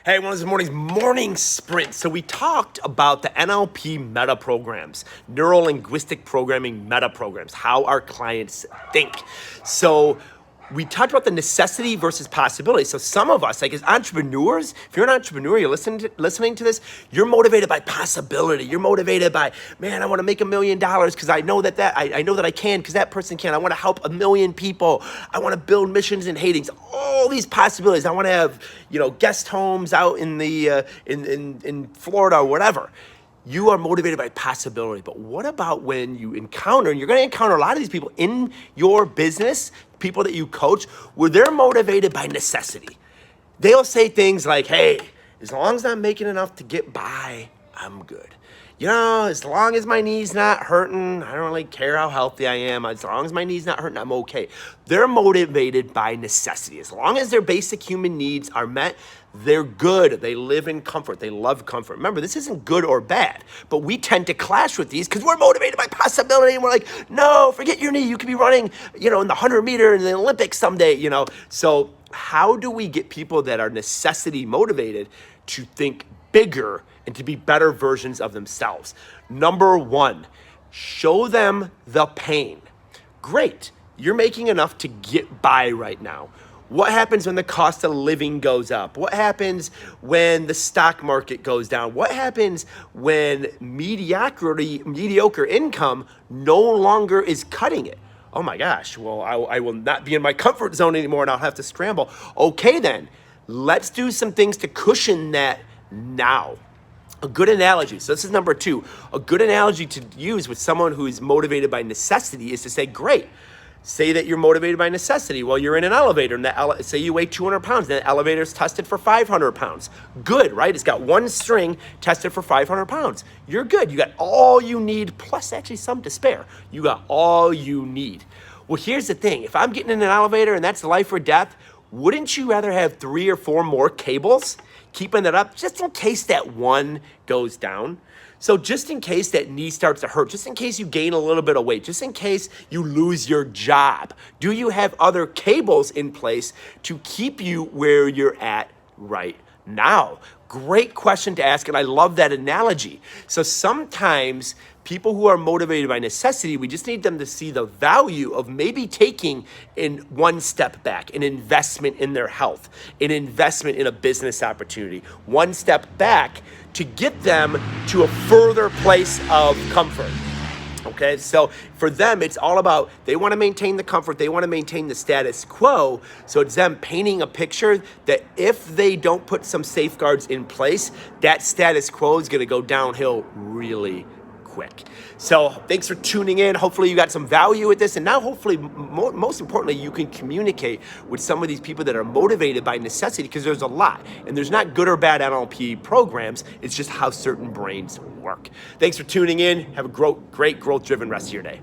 Hey, one of this morning's morning sprint. So we talked about the NLP meta programs, neuro-linguistic programming meta programs, how our clients think. So we talked about the necessity versus possibility. So some of us, like as entrepreneurs, if you're an entrepreneur, you're listening to this, you're motivated by possibility. You're motivated by, man, I want to make $1 million because I know that I know that I can because that person can. I want to help 1 million people. I want to build missions in Hades. All these possibilities. I want to have, guest homes out in the in Florida or whatever. You are motivated by possibility. But what about when you encounter, and you're going to encounter a lot of these people in your business, people that you coach, where they're motivated by necessity. They'll say things like, hey, as long as I'm making enough to get by, I'm good. As long as my knee's not hurting, I don't really care how healthy I am. As long as my knee's not hurting, I'm okay. They're motivated by necessity. As long as their basic human needs are met, they're good. They live in comfort. They love comfort. Remember, this isn't good or bad, but we tend to clash with these because we're motivated by possibility and we're like, no, forget your knee. You could be running, in the 100 meter in the Olympics someday, So how do we get people that are necessity motivated to think bigger and to be better versions of themselves? Number one, show them the pain. Great, you're making enough to get by right now. What happens when the cost of living goes up? What happens when the stock market goes down? What happens when mediocre income no longer is cutting it? Oh my gosh, well, I will not be in my comfort zone anymore and I'll have to scramble. Okay then, let's do some things to cushion that now. A good analogy, so this is number two, a good analogy to use with someone who is motivated by necessity is to say, great, say that you're motivated by necessity. Well, you're in an elevator, and say you weigh 200 pounds, and the elevator's tested for 500 pounds. Good, right? It's got one string tested for 500 pounds. You're good. You got all you need, plus actually some to spare. You got all you need. Well, here's the thing. If I'm getting in an elevator and that's life or death, wouldn't you rather have 3 or 4 more cables keeping that up just in case that one goes down? So just in case that knee starts to hurt, just in case you gain a little bit of weight, just in case you lose your job, do you have other cables in place to keep you where you're at right now? Great question to ask, and I love that analogy. So sometimes people who are motivated by necessity, we just need them to see the value of maybe taking in one step back, an investment in their health, an investment in a business opportunity, one step back to get them to a further place of comfort. Okay, so for them, it's all about, they want to maintain the comfort, they want to maintain the status quo. So it's them painting a picture that if they don't put some safeguards in place, that status quo is going to go downhill really quick. So thanks for tuning in. Hopefully you got some value with this. And now hopefully, most importantly, you can communicate with some of these people that are motivated by necessity, because there's a lot. And there's not good or bad NLP programs. It's just how certain brains work. Thanks for tuning in. Have a great growth-driven rest of your day.